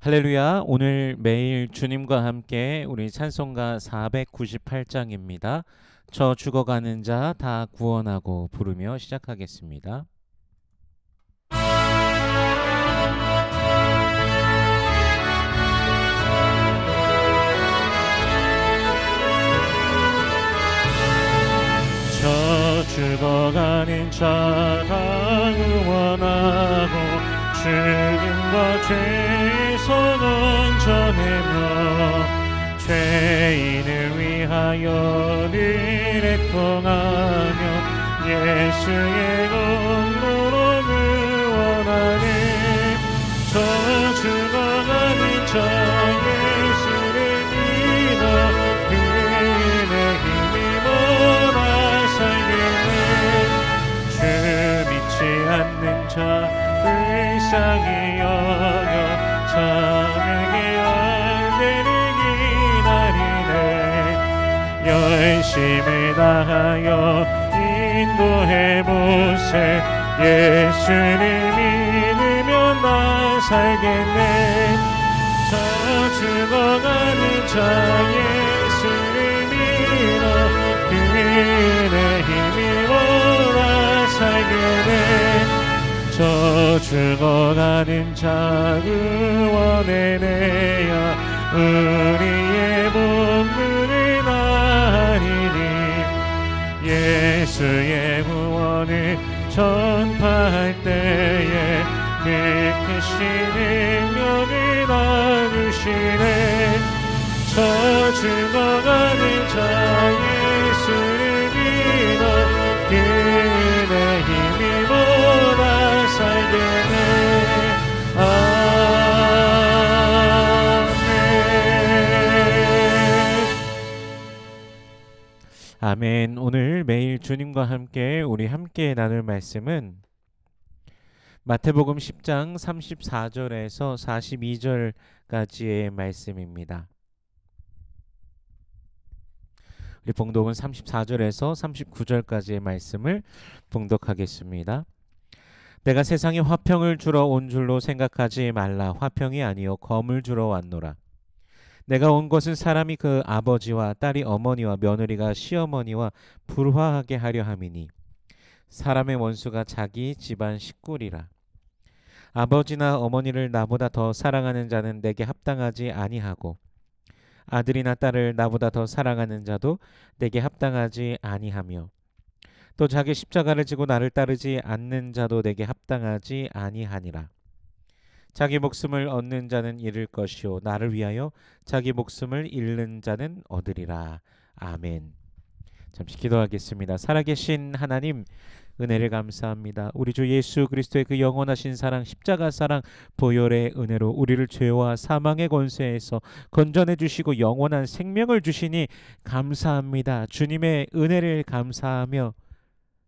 할렐루야. 오늘 매일 주님과 함께 우리 찬송가 498장입니다. 저 죽어가는 자 다 구원하고 부르며 시작하겠습니다. 저 죽어가는 자 다 구원하고 죽음과 죄에서 건져내며 죄인을 위하여 늘 애통하며 예수의 공로로 구원하네. 저 죽어가는 자 예수를 믿어 그의 힘입어라 살겠네. 주 믿지 않는 자 불쌍히 여겨 자에게 안되는 기다리네. 열심을 다하여 인도해보세. 예수를 믿으면 나 살겠네. 저 죽어가는 자 예수를 믿어 그의 힘입어라 살겠네. 저 죽어가는 자 구원해내야 우리의 본분을 다하리니. 예수의 구원을 전파할 때에 그 크신 능력을 나누시네. 저 죽어가는 자 예수를 믿어 그의 힘입어라 살겠네. 아멘. 오늘 매일 주님과 함께 우리 함께 나눌 말씀은 마태복음 10장 34절에서 42절까지의 말씀입니다. 우리 봉독은 34절에서 39절까지의 말씀을 봉독하겠습니다. 내가 세상에 화평을 주러 온 줄로 생각하지 말라. 화평이 아니요 검을 주러 왔노라. 내가 온 것은 사람이 그 아버지와 딸이 어머니와 며느리가 시어머니와 불화하게 하려 함이니 사람의 원수가 자기 집안 식구리라. 아버지나 어머니를 나보다 더 사랑하는 자는 내게 합당하지 아니하고 아들이나 딸을 나보다 더 사랑하는 자도 내게 합당하지 아니하며 또 자기 십자가를 지고 나를 따르지 않는 자도 내게 합당하지 아니하니라. 자기 목숨을 얻는 자는 잃을 것이요 나를 위하여 자기 목숨을 잃는 자는 얻으리라. 아멘. 잠시 기도하겠습니다. 살아계신 하나님, 은혜를 감사합니다. 우리 주 예수 그리스도의 그 영원하신 사랑, 십자가 사랑, 보혈의 은혜로 우리를 죄와 사망의 권세에서 건져내 주시고 영원한 생명을 주시니 감사합니다. 주님의 은혜를 감사하며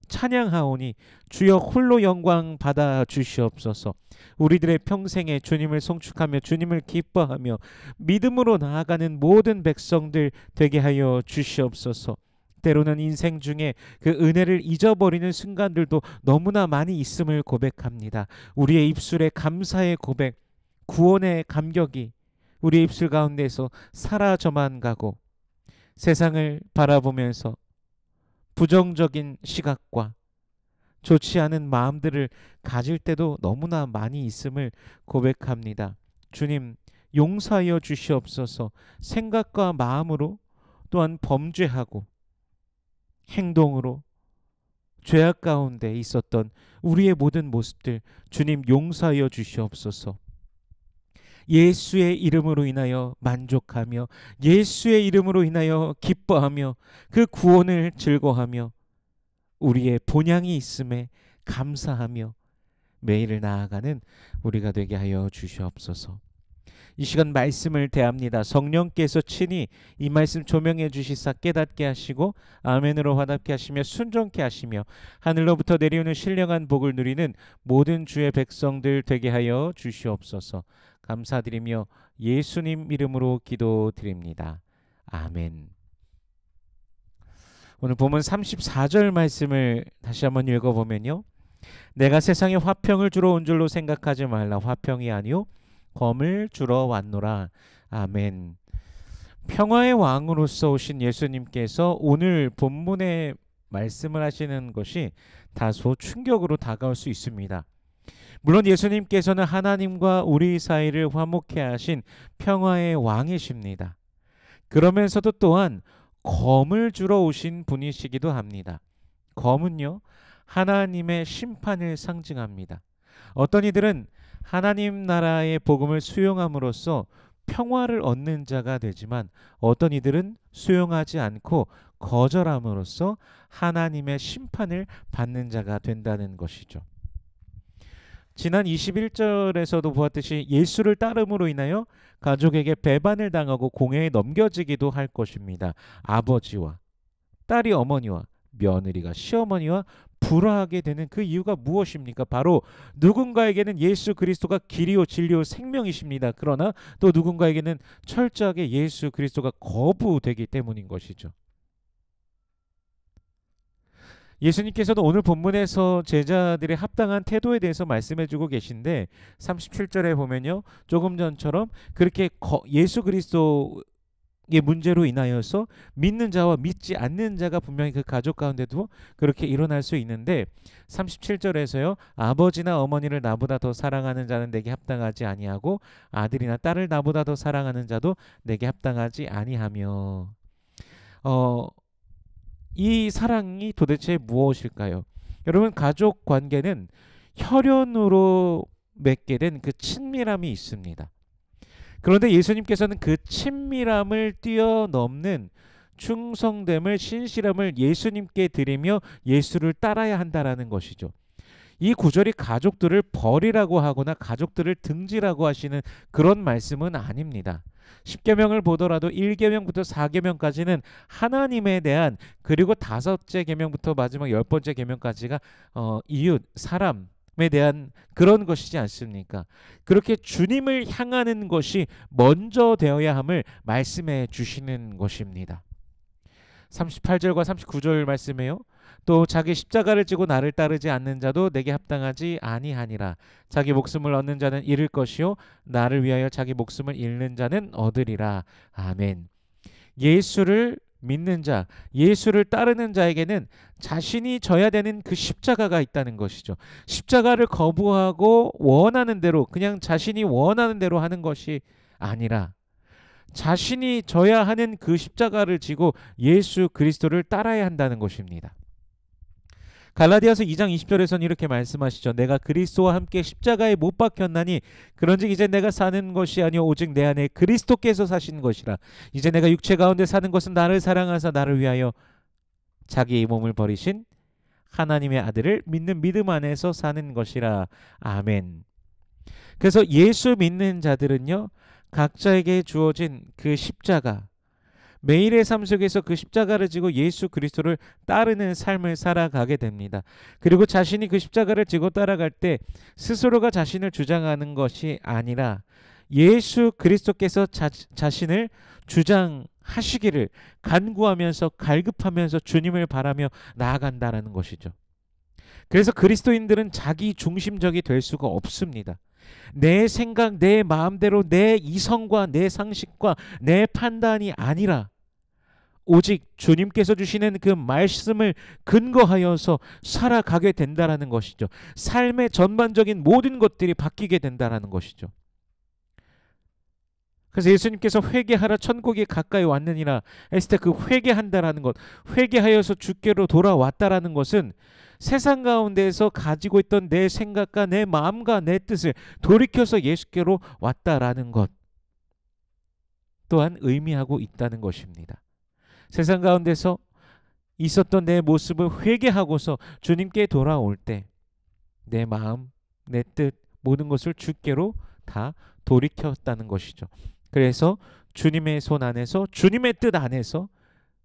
찬양하오니 주여 홀로 영광 받아 주시옵소서. 우리들의 평생에 주님을 송축하며 주님을 기뻐하며 믿음으로 나아가는 모든 백성들 되게 하여 주시옵소서. 때로는 인생 중에 그 은혜를 잊어버리는 순간들도 너무나 많이 있음을 고백합니다. 우리의 입술에 감사의 고백, 구원의 감격이 우리의 입술 가운데서 사라져만 가고 세상을 바라보면서 부정적인 시각과 좋지 않은 마음들을 가질 때도 너무나 많이 있음을 고백합니다. 주님, 용서하여 주시옵소서. 생각과 마음으로 또한 범죄하고 행동으로 죄악 가운데 있었던 우리의 모든 모습들 주님 용서하여 주시옵소서. 예수의 이름으로 인하여 만족하며 예수의 이름으로 인하여 기뻐하며 그 구원을 즐거워하며 우리의 본향이 있음에 감사하며 매일을 나아가는 우리가 되게 하여 주시옵소서. 이 시간 말씀을 대합니다. 성령께서 친히 이 말씀 조명해 주시사 깨닫게 하시고 아멘으로 화답게 하시며 순종케 하시며 하늘로부터 내려오는 신령한 복을 누리는 모든 주의 백성들 되게 하여 주시옵소서. 감사드리며 예수님 이름으로 기도드립니다. 아멘. 오늘 본문 34절 말씀을 다시 한번 읽어보면요. 내가 세상에 화평을 주러 온 줄로 생각하지 말라. 화평이 아니요 검을 주러 왔노라. 아멘. 평화의 왕으로서 오신 예수님께서 오늘 본문에 말씀을 하시는 것이 다소 충격으로 다가올 수 있습니다. 물론 예수님께서는 하나님과 우리 사이를 화목케 하신 평화의 왕이십니다. 그러면서도 또한 검을 주러 오신 분이시기도 합니다. 검은요, 하나님의 심판을 상징합니다. 어떤 이들은 하나님 나라의 복음을 수용함으로써 평화를 얻는 자가 되지만 어떤 이들은 수용하지 않고 거절함으로써 하나님의 심판을 받는 자가 된다는 것이죠. 지난 21절에서도 보았듯이 예수를 따름으로 인하여 가족에게 배반을 당하고 공회에 넘겨지기도 할 것입니다. 아버지와 딸이 어머니와 며느리가 시어머니와 불화하게 되는 그 이유가 무엇입니까? 바로 누군가에게는 예수 그리스도가 길이요 진리요 생명이십니다. 그러나 또 누군가에게는 철저하게 예수 그리스도가 거부되기 때문인 것이죠. 예수님께서도 오늘 본문에서 제자들의 합당한 태도에 대해서 말씀해주고 계신데 37절에 보면요, 조금 전처럼 그렇게 예수 그리스도의 문제로 인하여서 믿는 자와 믿지 않는 자가 분명히 그 가족 가운데도 그렇게 일어날 수 있는데 37절에서요, 아버지나 어머니를 나보다 더 사랑하는 자는 내게 합당하지 아니하고 아들이나 딸을 나보다 더 사랑하는 자도 내게 합당하지 아니하며, 이 사랑이 도대체 무엇일까요? 여러분, 가족 관계는 혈연으로 맺게 된 그 친밀함이 있습니다. 그런데 예수님께서는 그 친밀함을 뛰어넘는 충성됨을, 신실함을 예수님께 드리며 예수를 따라야 한다라는 것이죠. 이 구절이 가족들을 버리라고 하거나 가족들을 등지라고 하시는 그런 말씀은 아닙니다. 10계명을 보더라도 1계명부터 4계명까지는 하나님에 대한, 그리고 5째 계명부터 마지막 10번째 계명까지가 이웃, 사람에 대한 그런 것이지 않습니까? 그렇게 주님을 향하는 것이 먼저 되어야 함을 말씀해 주시는 것입니다. 38절과 39절 말씀에요, 또 자기 십자가를 지고 나를 따르지 않는 자도 내게 합당하지 아니하니라. 자기 목숨을 얻는 자는 잃을 것이요 나를 위하여 자기 목숨을 잃는 자는 얻으리라. 아멘. 예수를 믿는 자, 예수를 따르는 자에게는 자신이 져야 되는 그 십자가가 있다는 것이죠. 십자가를 거부하고 원하는 대로, 그냥 자신이 원하는 대로 하는 것이 아니라 자신이 져야 하는 그 십자가를 지고 예수 그리스도를 따라야 한다는 것입니다. 갈라디아서 2장 20절에서는 이렇게 말씀하시죠. 내가 그리스도와 함께 십자가에 못 박혔나니 그런즉 이제 내가 사는 것이 아니요 오직 내 안에 그리스도께서 사신 것이라. 이제 내가 육체 가운데 사는 것은 나를 사랑하사 나를 위하여 자기의 몸을 버리신 하나님의 아들을 믿는 믿음 안에서 사는 것이라. 아멘. 그래서 예수 믿는 자들은요, 각자에게 주어진 그 십자가, 매일의 삶 속에서 그 십자가를 지고 예수 그리스도를 따르는 삶을 살아가게 됩니다. 그리고 자신이 그 십자가를 지고 따라갈 때 스스로가 자신을 주장하는 것이 아니라 예수 그리스도께서 자신을 주장하시기를 간구하면서 갈급하면서 주님을 바라며 나아간다는 것이죠. 그래서 그리스도인들은 자기 중심적이 될 수가 없습니다. 내 생각, 내 마음대로, 내 이성과 내 상식과 내 판단이 아니라 오직 주님께서 주시는 그 말씀을 근거하여서 살아가게 된다라는 것이죠. 삶의 전반적인 모든 것들이 바뀌게 된다라는 것이죠. 그래서 예수님께서 회개하라 천국이 가까이 왔느니라 했을 때 그 회개한다라는 것, 회개하여서 주께로 돌아왔다라는 것은 세상 가운데에서 가지고 있던 내 생각과 내 마음과 내 뜻을 돌이켜서 예수께로 왔다라는 것 또한 의미하고 있다는 것입니다. 세상 가운데서 있었던 내 모습을 회개하고서 주님께 돌아올 때 내 마음, 내 뜻, 모든 것을 주께로 다 돌이켰다는 것이죠. 그래서 주님의 손 안에서, 주님의 뜻 안에서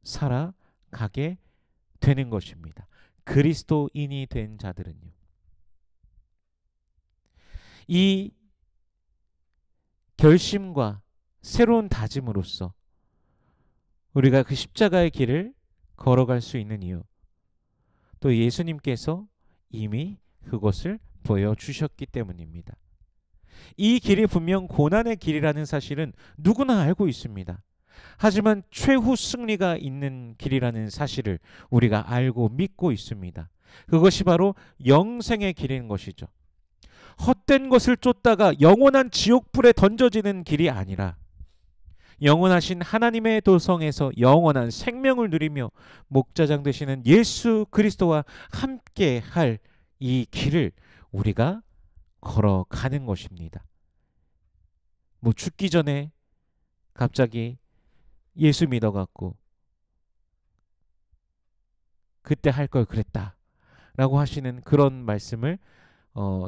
살아가게 되는 것입니다. 그리스도인이 된 자들은요, 이 결심과 새로운 다짐으로써 우리가 그 십자가의 길을 걸어갈 수 있는 이유, 또 예수님께서 이미 그것을 보여주셨기 때문입니다. 이 길이 분명 고난의 길이라는 사실은 누구나 알고 있습니다. 하지만 최후 승리가 있는 길이라는 사실을 우리가 알고 믿고 있습니다. 그것이 바로 영생의 길인 것이죠. 헛된 것을 쫓다가 영원한 지옥불에 던져지는 길이 아니라 영원하신 하나님의 도성에서 영원한 생명을 누리며 목자장 되시는 예수 그리스도와 함께 할 이 길을 우리가 걸어가는 것입니다. 뭐 죽기 전에 갑자기 예수 믿어갖고 그때 할 걸 그랬다 라고 하시는 그런 말씀을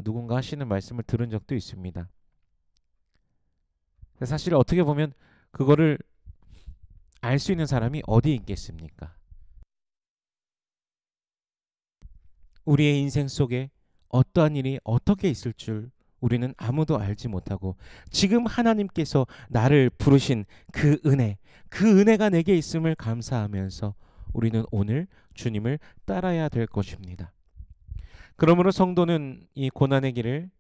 누군가 하시는 말씀을 들은 적도 있습니다. 사실 어떻게 보면 그거를 알 수 있는 사람이 어디 있겠습니까? 우리의 인생 속에 어떠한 일이 어떻게 있을 줄 우리는 아무도 알지 못하고 지금 하나님께서 나를 부르신 그 은혜가 내게 있음을 감사하면서 우리는 오늘 주님을 따라야 될 것입니다. 그러므로 성도는 이 고난의 길을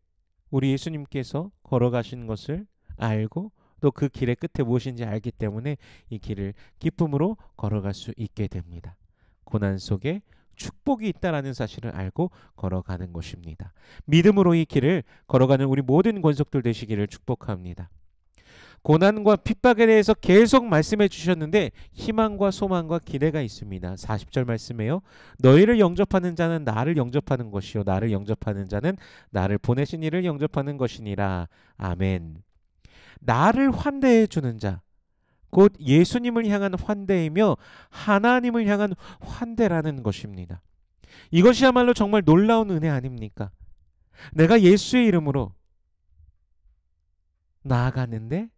우리 예수님께서 걸어가신 것을 알고 또 그 길의 끝에 무엇인지 알기 때문에 이 길을 기쁨으로 걸어갈 수 있게 됩니다. 고난 속에 축복이 있다라는 사실을 알고 걸어가는 것입니다. 믿음으로 이 길을 걸어가는 우리 모든 권속들 되시기를 축복합니다. 고난과 핍박에 대해서 계속 말씀해 주셨는데 희망과 소망과 기대가 있습니다. 40절 말씀에요. 너희를 영접하는 자는 나를 영접하는 것이요 나를 영접하는 자는 나를 보내신 이를 영접하는 것이니라. 아멘. 나를 환대해 주는 자, 곧 예수님을 향한 환대이며 하나님을 향한 환대라는 것입니다. 이것이야말로 정말 놀라운 은혜 아닙니까? 내가 예수의 이름으로 나아가는데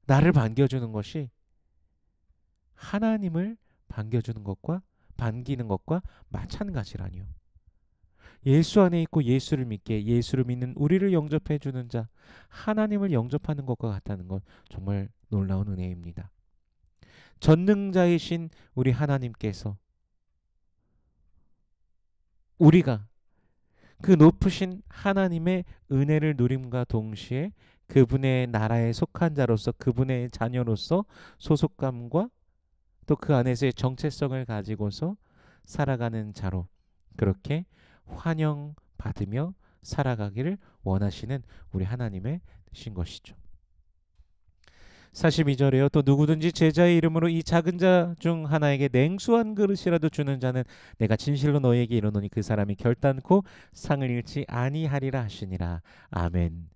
나를 반겨주는 것이 하나님을 반겨주는 것과 반기는 것과 마찬가지라니요. 예수 안에 있고 예수를 믿게 예수를 믿는 우리를 영접해 주는 자, 하나님을 영접하는 것과 같다는 건 정말 놀라운 은혜입니다. 전능자이신 우리 하나님께서 우리가 그 높으신 하나님의 은혜를 누림과 동시에 그분의 나라에 속한 자로서 그분의 자녀로서 소속감과 또 그 안에서의 정체성을 가지고서 살아가는 자로 그렇게 환영받으며 살아가기를 원하시는 우리 하나님의 뜻인 것이죠. 42절에요. 또 누구든지 제자의 이름으로 이 작은 자 중 하나에게 냉수 한 그릇이라도 주는 자는 내가 진실로 너희에게 이르노니 그 사람이 결단코 상을 잃지 아니하리라 하시니라. 아멘.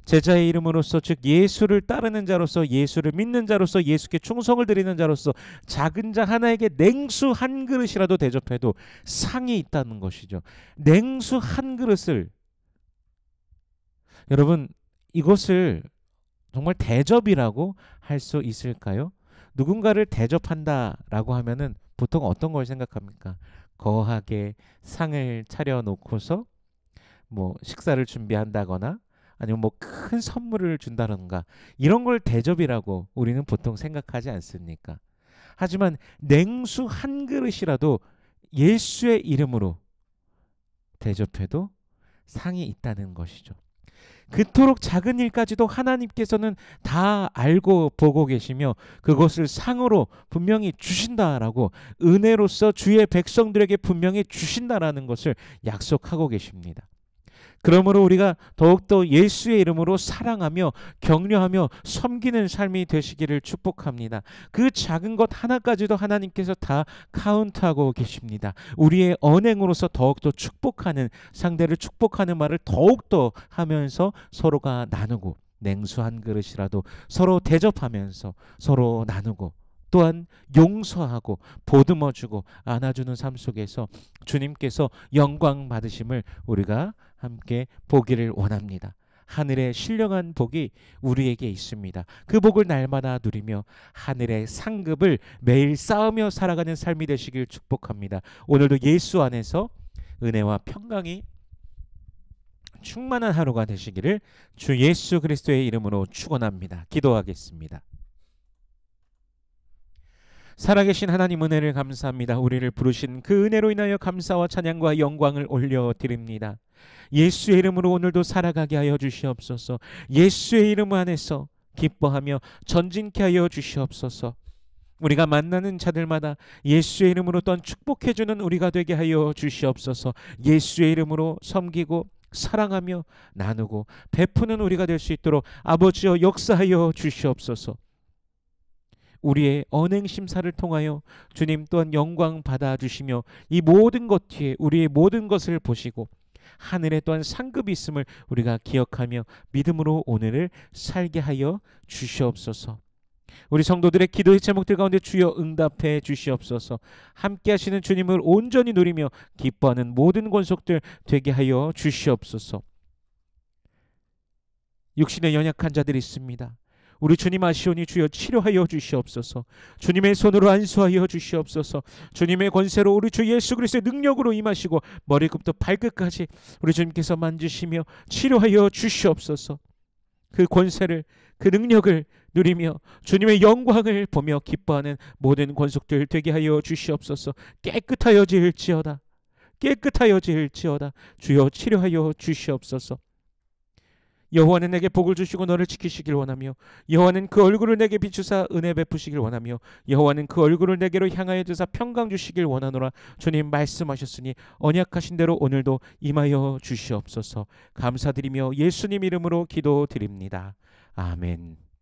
제자의 이름으로서 즉 예수를 따르는 자로서 예수를 믿는 자로서 예수께 충성을 드리는 자로서 작은 자 하나에게 냉수 한 그릇이라도 대접해도 상이 있다는 것이죠. 냉수 한 그릇을 여러분 이것을 정말 대접이라고 할 수 있을까요? 누군가를 대접한다라고 하면은 보통 어떤 걸 생각합니까? 거하게 상을 차려놓고서 뭐 식사를 준비한다거나 아니면 뭐 큰 선물을 준다던가 이런 걸 대접이라고 우리는 보통 생각하지 않습니까? 하지만 냉수 한 그릇이라도 예수의 이름으로 대접해도 상이 있다는 것이죠. 그토록 작은 일까지도 하나님께서는 다 알고 보고 계시며 그것을 상으로 분명히 주신다라고 은혜로서 주의 백성들에게 분명히 주신다라는 것을 약속하고 계십니다. 그러므로 우리가 더욱더 예수의 이름으로 사랑하며 격려하며 섬기는 삶이 되시기를 축복합니다. 그 작은 것 하나까지도 하나님께서 다 카운트하고 계십니다. 우리의 언행으로서 더욱더 축복하는 상대를 축복하는 말을 더욱더 하면서 서로가 나누고 냉수 한 그릇이라도 서로 대접하면서 서로 나누고 또한 용서하고 보듬어주고 안아주는 삶 속에서 주님께서 영광 받으심을 우리가 함께 보기를 원합니다. 하늘의 신령한 복이 우리에게 있습니다. 그 복을 날마다 누리며 하늘의 상급을 매일 쌓으며 살아가는 삶이 되시길 축복합니다. 오늘도 예수 안에서 은혜와 평강이 충만한 하루가 되시기를 주 예수 그리스도의 이름으로 축원합니다. 기도하겠습니다. 살아계신 하나님 은혜를 감사합니다. 우리를 부르신 그 은혜로 인하여 감사와 찬양과 영광을 올려드립니다. 예수의 이름으로 오늘도 살아가게 하여 주시옵소서. 예수의 이름 안에서 기뻐하며 전진케 하여 주시옵소서. 우리가 만나는 자들마다 예수의 이름으로 또한 축복해주는 우리가 되게 하여 주시옵소서. 예수의 이름으로 섬기고 사랑하며 나누고 베푸는 우리가 될 수 있도록 아버지여 역사하여 주시옵소서. 우리의 언행 심사를 통하여 주님 또한 영광 받아주시며 이 모든 것 뒤에 우리의 모든 것을 보시고 하늘에 또한 상급이 있음을 우리가 기억하며 믿음으로 오늘을 살게 하여 주시옵소서. 우리 성도들의 기도의 제목들 가운데 주여 응답해 주시옵소서. 함께 하시는 주님을 온전히 누리며 기뻐하는 모든 권속들 되게 하여 주시옵소서. 육신에 연약한 자들이 있습니다. 우리 주님 아시오니 주여 치료하여 주시옵소서. 주님의 손으로 안수하여 주시옵소서. 주님의 권세로 우리 주 예수 그리스도의 능력으로 임하시고 머리끝부터 발끝까지 우리 주님께서 만지시며 치료하여 주시옵소서. 그 권세를 그 능력을 누리며 주님의 영광을 보며 기뻐하는 모든 권속들 되게 하여 주시옵소서. 깨끗하여질지어다. 깨끗하여질지어다. 주여 치료하여 주시옵소서. 여호와는 내게 복을 주시고 너를 지키시길 원하며 여호와는 그 얼굴을 내게 비추사 은혜 베푸시길 원하며 여호와는 그 얼굴을 내게로 향하여 드사 평강 주시길 원하노라. 주님 말씀하셨으니 언약하신 대로 오늘도 임하여 주시옵소서. 감사드리며 예수님 이름으로 기도드립니다. 아멘.